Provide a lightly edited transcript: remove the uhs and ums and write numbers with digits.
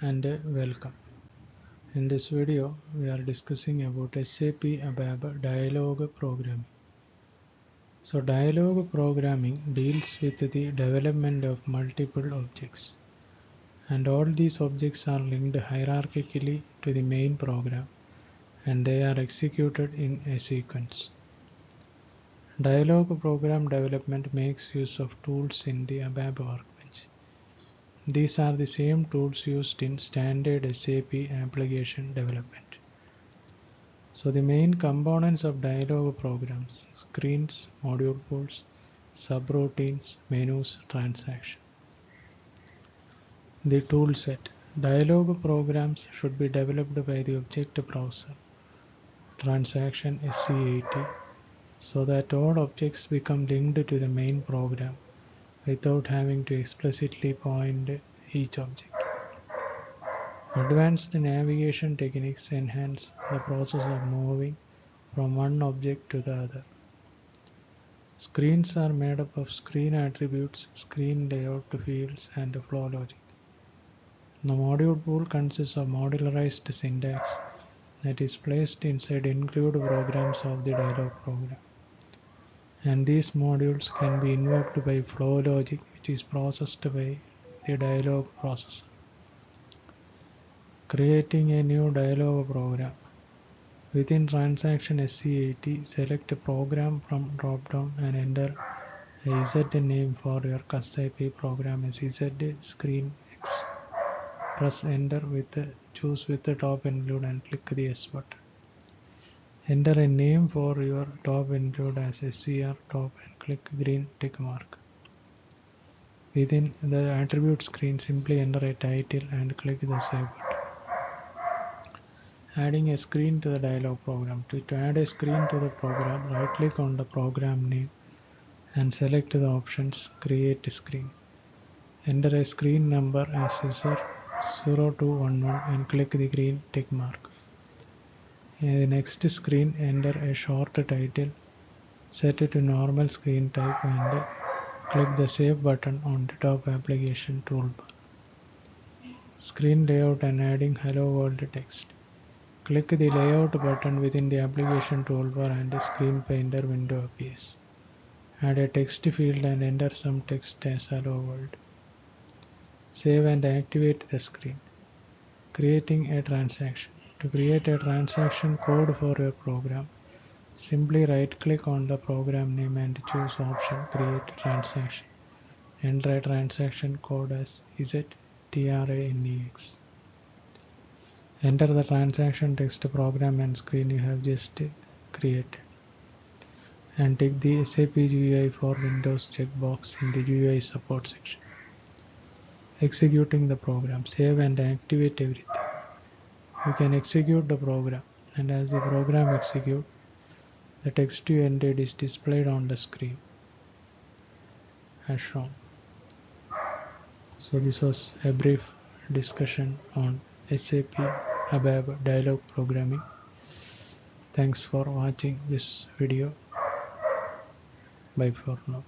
and welcome. In this video, we are discussing about SAP ABAP Dialog programming. So dialog programming deals with the development of multiple objects, and all these objects are linked hierarchically to the main program, and they are executed in a sequence. Dialog program development makes use of tools in the ABAP workbench. These are the same tools used in standard SAP application development. So the main components of dialog programs: screens, module pools, subroutines, menus, transaction. The tool set. Dialog programs should be developed by the object browser, transaction SCAT, so that all objects become linked to the main program without having to explicitly point each object. Advanced navigation techniques enhance the process of moving from one object to the other. Screens are made up of screen attributes, screen layout fields, and flow logic. The module pool consists of modularized syntax that is placed inside include programs of the dialog program. And these modules can be invoked by flow logic, which is processed by the dialog processor. Creating a new dialog program. Within transaction SCAT, select a program from drop-down and enter a Z name for your SAP program as Z screen X. Press enter choose with the top include and click the S button. Enter a name for your top include as SCR top and click green tick mark. Within the attribute screen, simply enter a title and click the save button. Adding a screen to the dialog program. To add a screen to the program, right click on the program name and select the options create screen. Enter a screen number as user 0211 and click the green tick mark. In the next screen, enter a short title, set it to normal screen type and click the save button on the top application toolbar. Screen layout and adding hello world text. Click the layout button within the application toolbar and a screen painter window appears. Add a text field and enter some text as hello world. Save and activate the screen. Creating a transaction. To create a transaction code for your program, simply right click on the program name and choose option create transaction. Enter a transaction code as ZTRANEX. Enter the transaction text program and screen you have just created. And tick the SAP GUI for Windows checkbox in the GUI support section. Executing the program. Save and activate everything. You can execute the program, and as the program executes, the text you entered is displayed on the screen as shown. So this was a brief discussion on SAP ABAP Dialog programming. Thanks for watching this video. Bye for now.